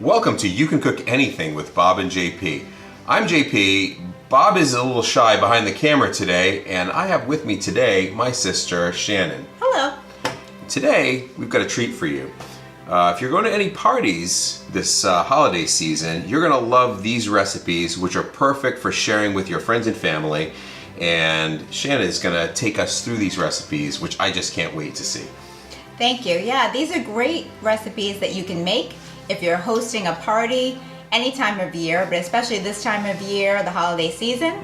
Welcome to You Can Cook Anything with Bob and JP. I'm JP. Bob is a little shy behind the camera today, and I have with me today my sister Shannon. Hello. Today we've got a treat for you. If you're going to any parties this holiday season, you're going to love these recipes, which are perfect for sharing with your friends and family. And Shannon is going to take us through these recipes, which I just can't wait to see. Thank you. Yeah, these are great recipes that you can make if you're hosting a party any time of year, but especially this time of year, the holiday season.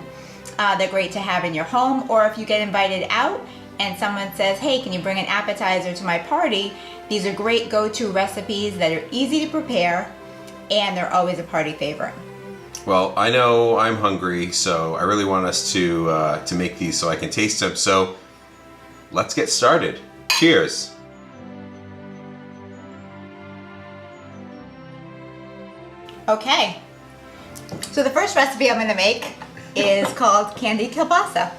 They're great to have in your home, or if you get invited out and someone says, hey, can you bring an appetizer to my party? These are great go-to recipes that are easy to prepare, and they're always a party favorite. Well, I know I'm hungry, so I really want us to make these so I can taste them. So let's get started. Cheers. Okay, so the first recipe I'm going to make is called Candied Kielbasa.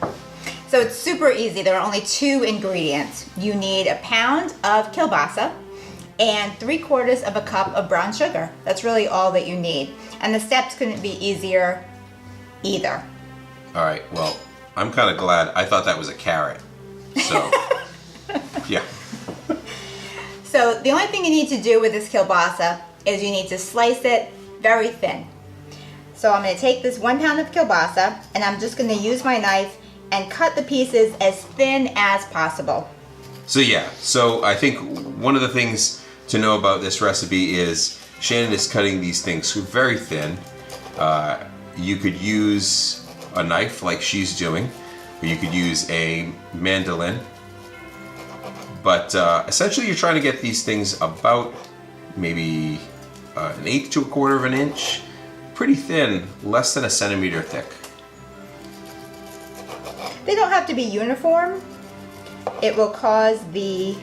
So it's super easy. There are only 2 ingredients. You need a pound of kielbasa and 3/4 of a cup of brown sugar. That's really all that you need. And the steps couldn't be easier either. All right, well, I'm kind of glad. I thought that was a carrot. So, yeah. So the only thing you need to do with this kielbasa is you need to slice it very thin. So I'm going to take this 1 pound of kielbasa and I'm just going to use my knife and cut the pieces as thin as possible. So yeah, so I think one of the things to know about this recipe is Shannon is cutting these things very thin. You could use a knife like she's doing, or you could use a mandolin. But essentially you're trying to get these things about maybe 1/8 to 1/4 of an inch, pretty thin, less than a centimeter thick. They don't have to be uniform. It will cause the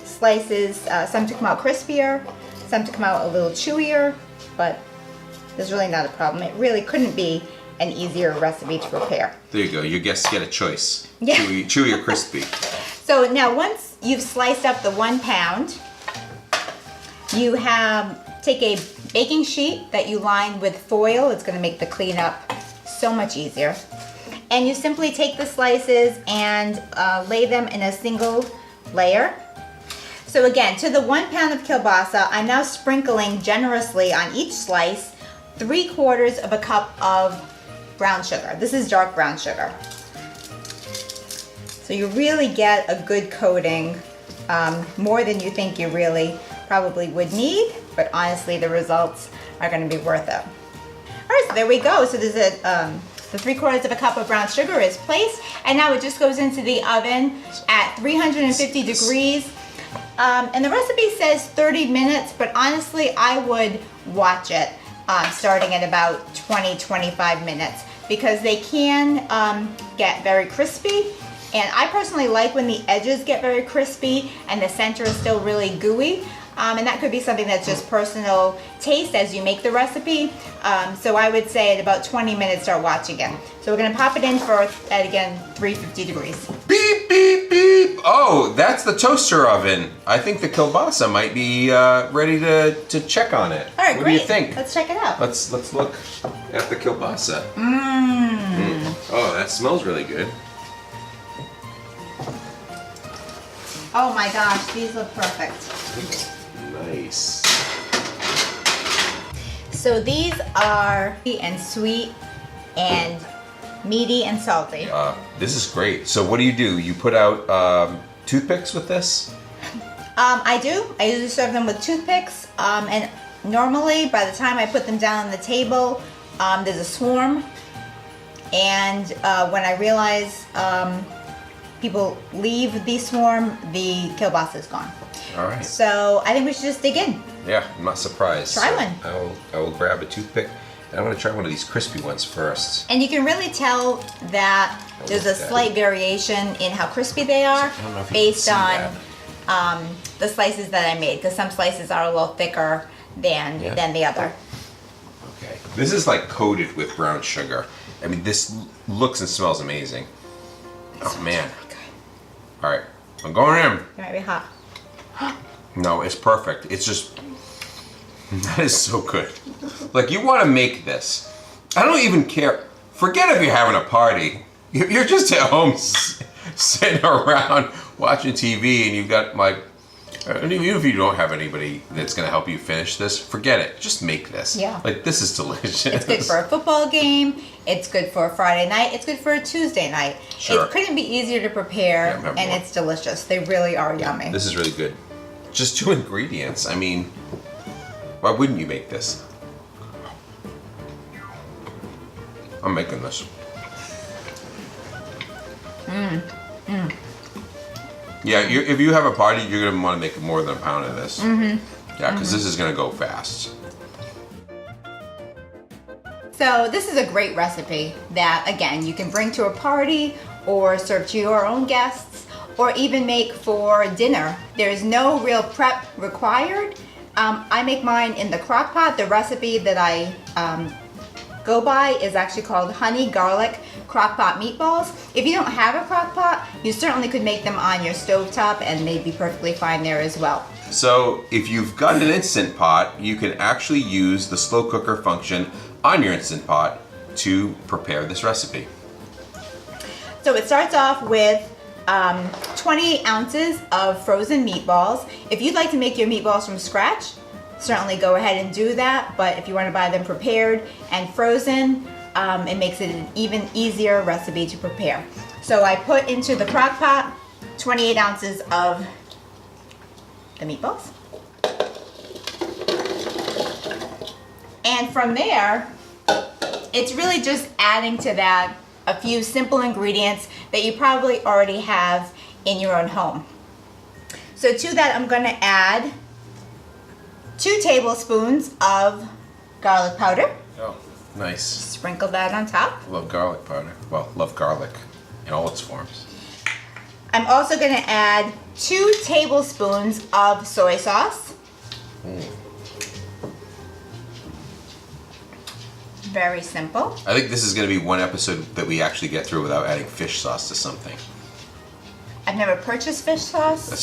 slices, some to come out crispier, some to come out a little chewier, but there's really not a problem. It really couldn't be an easier recipe to prepare. There you go, your guests get a choice. Yeah. Chewy or crispy. So now once you've sliced up the 1 pound, you take a baking sheet that you line with foil. It's going to make the cleanup so much easier. And you simply take the slices and lay them in a single layer. So again, to the 1 pound of kielbasa, I'm now sprinkling generously on each slice 3/4 of a cup of brown sugar. This is dark brown sugar. So you really get a good coating, more than you think you really probably would need, but honestly the results are going to be worth it. All right, so there we go. So there's the 3/4 of a cup of brown sugar is placed, and now it just goes into the oven at 350 degrees. And the recipe says 30 minutes, but honestly I would watch it starting at about 20-25 minutes, because they can get very crispy. And I personally like when the edges get very crispy and the center is still really gooey. And that could be something that's just personal taste as you make the recipe. So I would say at about 20 minutes start watching it. So we're going to pop it in at again 350 degrees. Beep, beep, beep. Oh, that's the toaster oven. I think the kielbasa might be ready to check on it. All right, what great. do you think? Let's check it out. Let's look at the kielbasa. Oh, that smells really good. Oh my gosh, these look perfect. Nice. So these are sweet and meaty and salty. This is great. So what do? You put out toothpicks with this? I do. I usually serve them with toothpicks. And normally by the time I put them down on the table, there's a swarm. And when I realize people leave the swarm, the kielbasa is gone. All right. So I think we should just dig in. Yeah, I'm not surprised. Try one. I will grab a toothpick, and I'm going to try one of these crispy ones first. And you can really tell that there's a slight variation in how crispy they are based on the slices that I made, because some slices are a little thicker than the other. Okay. This is like coated with brown sugar. I mean, this looks and smells amazing. Oh man. All right, I'm going in. It might be hot. No, it's perfect. It's just That is so good. Like, you want to make this. I don't even care. Forget if you're having a party. You're just at home sitting around watching TV and you've got like, even if you don't have anybody that's going to help you finish this, forget it. Just make this. Yeah. Like, this is delicious. It's good for a football game. It's good for a Friday night. It's good for a Tuesday night. Sure. It couldn't be easier to prepare, Yeah, and it's delicious. They really are yummy. This is really good. Just 2 ingredients. I mean, why wouldn't you make this? I'm making this. Yeah, if you have a party, you're gonna want to make more than a pound of this. Yeah, because this is gonna go fast. So this is a great recipe that, again, you can bring to a party or serve to your own guests or even make for dinner. There's no real prep required. I make mine in the Crockpot. The recipe that I go by is actually called honey garlic crockpot meatballs. If you don't have a crockpot, you certainly could make them on your stovetop and they'd be perfectly fine there as well. So if you've got an Instant Pot, you can actually use the slow cooker function on your Instant Pot to prepare this recipe. So it starts off with 28 ounces of frozen meatballs. If you'd like to make your meatballs from scratch, certainly go ahead and do that, but if you want to buy them prepared and frozen, it makes it an even easier recipe to prepare. So I put into the crock pot 28 ounces of the meatballs. And from there, it's really just adding to that a few simple ingredients that you probably already have in your own home. So to that, I'm going to add 2 tablespoons of garlic powder. Oh, nice. Sprinkle that on top. Love garlic powder. Well, love garlic in all its forms. I'm also going to add 2 tablespoons of soy sauce. Very simple. I think this is going to be one episode that we actually get through without adding fish sauce to something. I've never purchased fish sauce. That's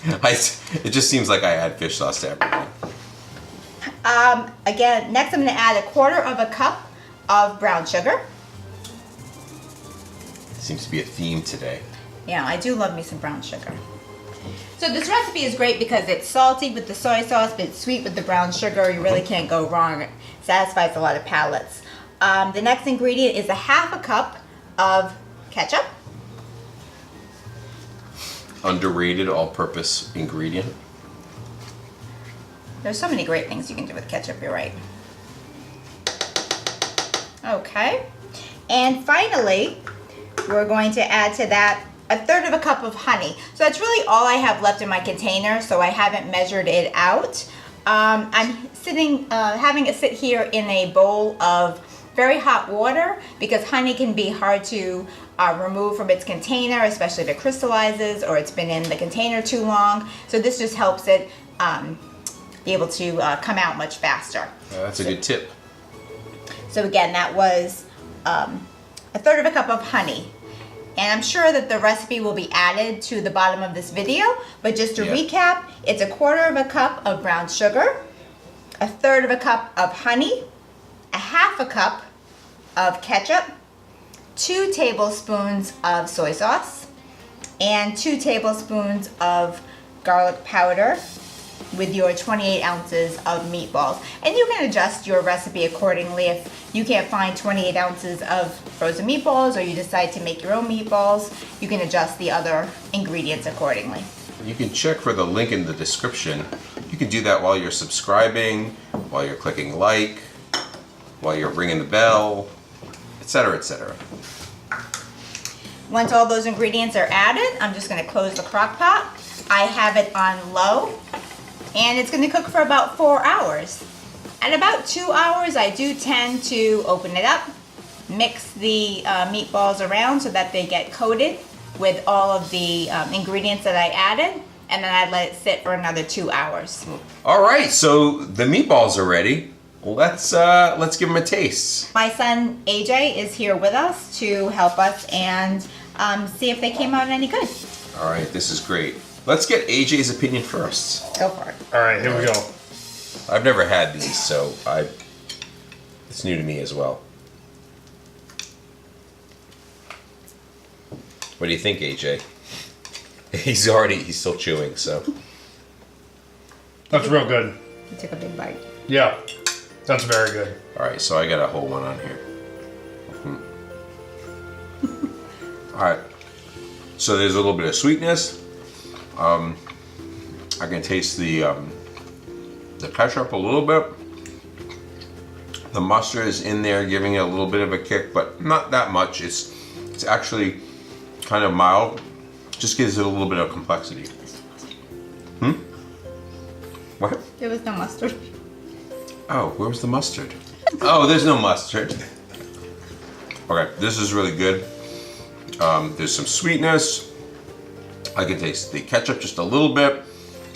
just, it just seems like I add fish sauce to everything. Again, next I'm going to add 1/4 cup of brown sugar. Seems to be a theme today. Yeah, I do love me some brown sugar. So this recipe is great because it's salty with the soy sauce, but it's sweet with the brown sugar. You really can't go wrong. It satisfies a lot of palates. The next ingredient is 1/2 cup of ketchup. Underrated all-purpose ingredient. There's so many great things you can do with ketchup, you're right. Okay. And finally, we're going to add to that 1/3 cup of honey. So that's really all I have left in my container, so I haven't measured it out. I'm having it sit here in a bowl of very hot water because honey can be hard to remove from its container, especially if it crystallizes or it's been in the container too long. So this just helps it be able to come out much faster. That's a good tip. So again, that was 1/3 cup of honey. And I'm sure that the recipe will be added to the bottom of this video, but just to recap, it's 1/4 cup of brown sugar, 1/3 cup of honey, 1/2 cup of ketchup, 2 tablespoons of soy sauce, and 2 tablespoons of garlic powder with your 28 ounces of meatballs. And you can adjust your recipe accordingly. If you can't find 28 ounces of frozen meatballs or you decide to make your own meatballs, you can adjust the other ingredients accordingly. You can check for the link in the description. You can do that while you're subscribing, while you're clicking like, while you're ringing the bell, etc., etc. Once all those ingredients are added, I'm just going to close the crock pot. I have it on low, and it's going to cook for about 4 hours. At about 2 hours, I do tend to open it up, mix the meatballs around so that they get coated with all of the ingredients that I added, and then I let it sit for another 2 hours. All right, so the meatballs are ready. Let's give them a taste. My son AJ is here with us to help us and see if they came out any good. All right, this is great. Let's get AJ's opinion first. Go for it. All right, here we go. I've never had these, so it's new to me as well. What do you think, AJ? He's still chewing, so. That's real good. You took a big bite. Yeah, that's very good. All right, so I got a whole one on here. All right, so there's a little bit of sweetness. I can taste the ketchup a little bit. The mustard is in there, giving it a little bit of a kick, but not that much. It's actually kind of mild. Just gives it a little bit of complexity. What? There was no mustard. Oh, where was the mustard? Oh, there's no mustard. Okay, this is really good. There's some sweetness. I can taste the ketchup just a little bit.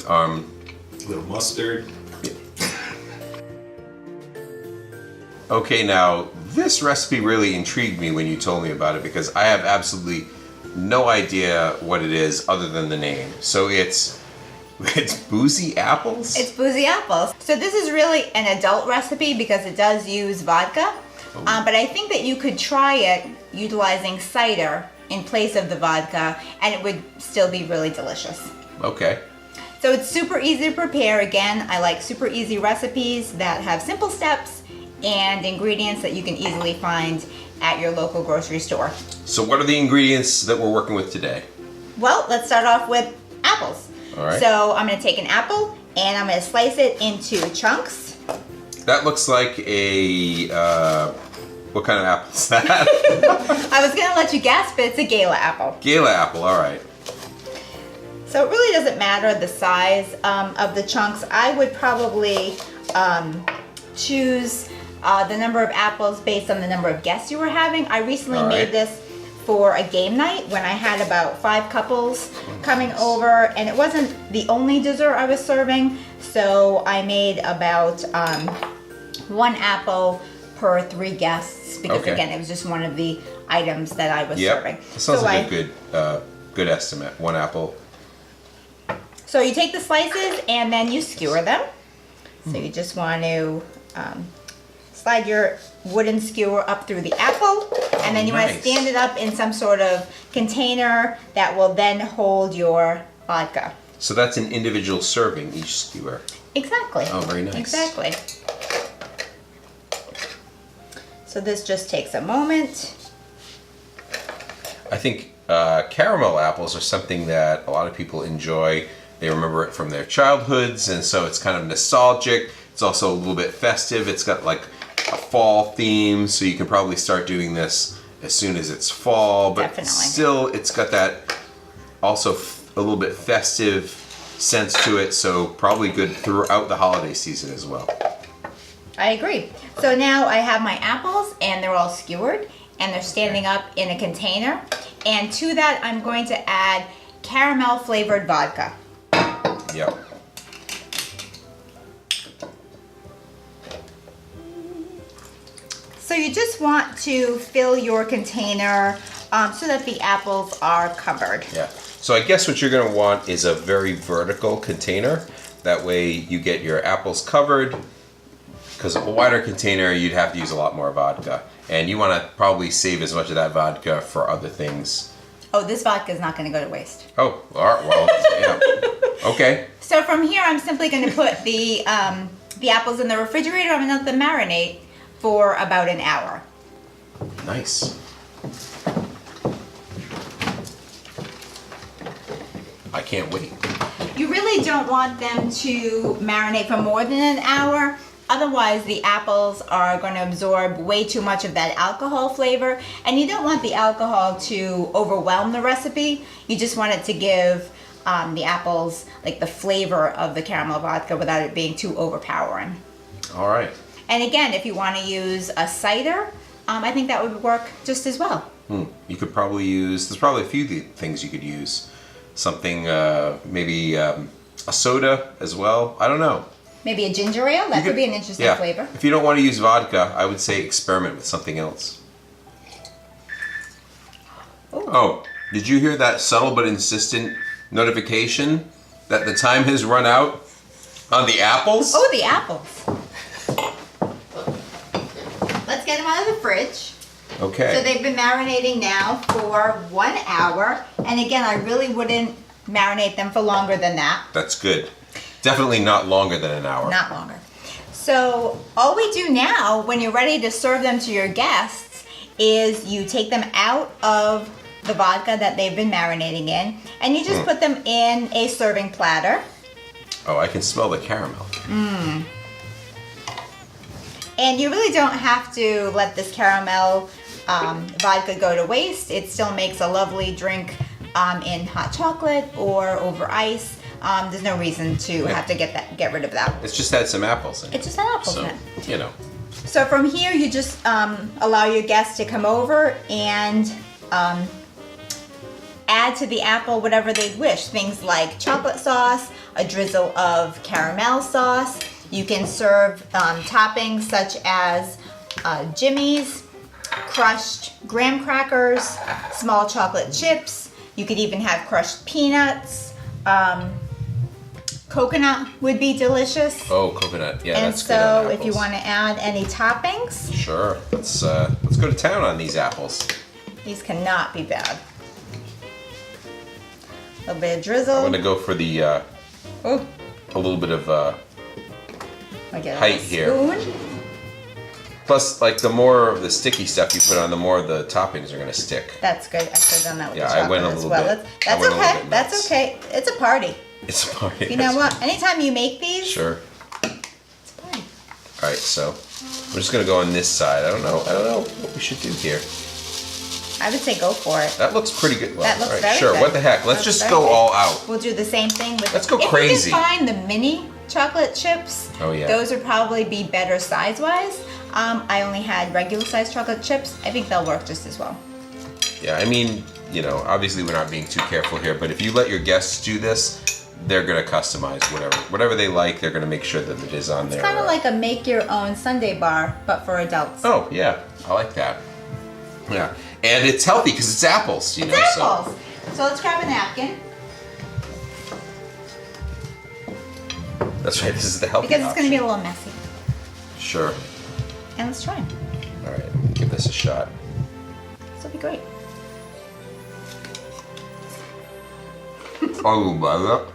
A little mustard. Okay, now this recipe really intrigued me when you told me about it because I have absolutely no idea what it is other than the name. So it's boozy apples? It's boozy apples. So this is really an adult recipe because it does use vodka. But I think that you could try it utilizing cider in place of the vodka and it would still be really delicious. Okay. So it's super easy to prepare. Again, I like super easy recipes that have simple steps and ingredients that you can easily find at your local grocery store. So what are the ingredients that we're working with today? Well, let's start off with apples. All right. So I'm going to take an apple and I'm going to slice it into chunks. That looks like a, what kind of apple is that? I was going to let you guess, but it's a Gala apple. Gala apple, all right. So it really doesn't matter the size of the chunks. I would probably choose the number of apples based on the number of guests you were having. I recently made this for a game night when I had about 5 couples coming over, and it wasn't the only dessert I was serving, so I made about 1 apple per 3 guests because again it was just one of the items that I was serving. That sounds like a good estimate. 1 apple. So you take the slices and then you skewer them. So you just want to slide your wooden skewer up through the apple, and then you want to stand it up in some sort of container that will then hold your vodka. So that's an individual serving, each skewer. Exactly. Oh, very nice. Exactly. So this just takes a moment. I think caramel apples are something that a lot of people enjoy. They remember it from their childhoods, and so it's kind of nostalgic. It's also a little bit festive. It's got like a fall theme, so you can probably start doing this as soon as it's fall, but still it's got that also a little bit festive sense to it, so probably good throughout the holiday season as well. I agree. So now I have my apples and they're all skewered and they're standing up in a container, and to that I'm going to add caramel flavored vodka. Yep. So you just want to fill your container so that the apples are covered. Yeah. So I guess what you're going to want is a very vertical container. That way you get your apples covered, because a wider container you'd have to use a lot more vodka. And you want to probably save as much of that vodka for other things. Oh, this vodka is not going to go to waste. Oh, all right, well, yeah. Okay. So from here I'm simply going to put the apples in the refrigerator. I'm going to let them marinate for about an hour. Nice. I can't wait. You really don't want them to marinate for more than an hour. Otherwise, the apples are going to absorb way too much of that alcohol flavor, and you don't want the alcohol to overwhelm the recipe. You just want it to give the apples like the flavor of the caramel vodka without it being too overpowering. All right. And again, if you want to use a cider, I think that would work just as well. You could probably use, there's probably a few things you could use. Something, maybe a soda as well. I don't know. Maybe a ginger ale? That could be an interesting flavor. If you don't want to use vodka, I would say experiment with something else. Ooh. Oh, did you hear that subtle but insistent notification that the time has run out? On the apples? Oh, the apples. Let's get them out of the fridge. Okay. So they've been marinating now for 1 hour. And again, I really wouldn't marinate them for longer than that. That's good. Definitely not longer than an hour. Not longer. So all we do now, when you're ready to serve them to your guests, is you take them out of the vodka that they've been marinating in, and you just put them in a serving platter. Oh, I can smell the caramel. And you really don't have to let this caramel vodka go to waste. It still makes a lovely drink in hot chocolate or over ice. There's no reason to have to get rid of that. It's just had some apples in it. It just had apples So, in it. you know. So from here, you just allow your guests to come over and add to the apple whatever they wish. Things like chocolate sauce, a drizzle of caramel sauce. You can serve toppings such as jimmies, crushed graham crackers, small chocolate chips. You could even have crushed peanuts. Coconut would be delicious. Oh, coconut. Yeah, And that's good on so if you apples. want to add any toppings, Sure. Let's go to town on these apples. these cannot be bad. A little bit of drizzle. I'm going to go for the Oh, a little bit of I get a height here. spoon. plus like the more of the sticky stuff you put on, the more the toppings are going to stick. That's good. I could have done that with Yeah, the I chocolate went a as little well. bit- That's I went a little okay. bit That's nuts. okay. It's a party. It's a party. You know what? Anytime you make these, Sure. it's a party. All right, so I'm just going to go on this side. I don't know what we should do here. I would say go for it. That looks pretty good. Well, That looks all right, very sure. good. What the heck? Let's Looks just very go good. all out. We'll do the same thing with. Let's go if crazy. you can find the mini chocolate chips, Oh, yeah. those would probably be better size-wise. I only had regular size chocolate chips. I think they'll work just as well. Yeah, I mean, you know, obviously we're not being too careful here, but if you let your guests do this, they're gonna customize whatever they like. They're gonna make sure that it is on there. Kind of like a make-your-own sundae bar, but for adults. Oh yeah, I like that. Yeah, and it's healthy because it's apples. You know, It's so apples. So let's grab a napkin that's right. This is the healthy because it's going to be a option. little messy. Sure. And let's try them. All right, give this a shot. This will be great. Oh, brother.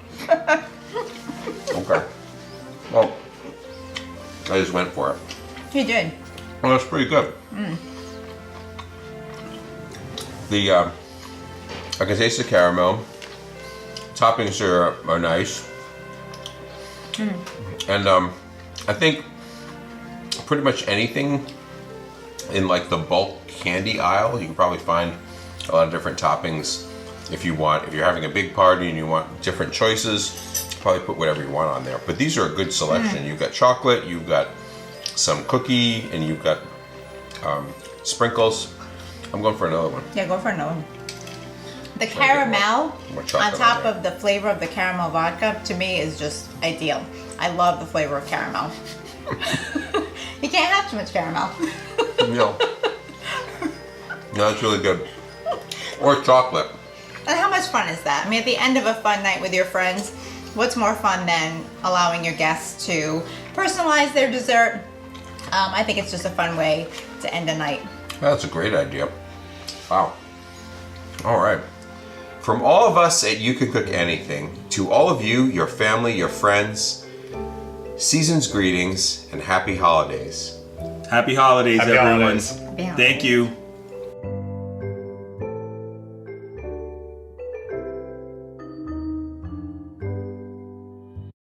Okay. Well, I just went for it. You did. Well, that's pretty good. The I can taste the caramel. Toppings are nice, and I think pretty much anything in like the bulk candy aisle, you can probably find a lot of different toppings. If you're having a big party and you want different choices, probably put whatever you want on there. But these are a good selection. You've got chocolate, you've got some cookie, and you've got sprinkles. I'm going for another one. Yeah, go for another one. The Try to get caramel more on chocolate top on there. of the flavor of the caramel vodka, to me, is just ideal. I love the flavor of caramel. You can't have too much caramel. No. No, that's really good. Or chocolate. And how much fun is that? I mean, at the end of a fun night with your friends, what's more fun than allowing your guests to personalize their dessert? I think it's just a fun way to end a night. That's a great idea. Wow. All right. From all of us at You Can Cook Anything, to all of you, your family, your friends, season's greetings and happy holidays. Happy holidays, Happy everyone. holidays. Happy holidays. Thank you.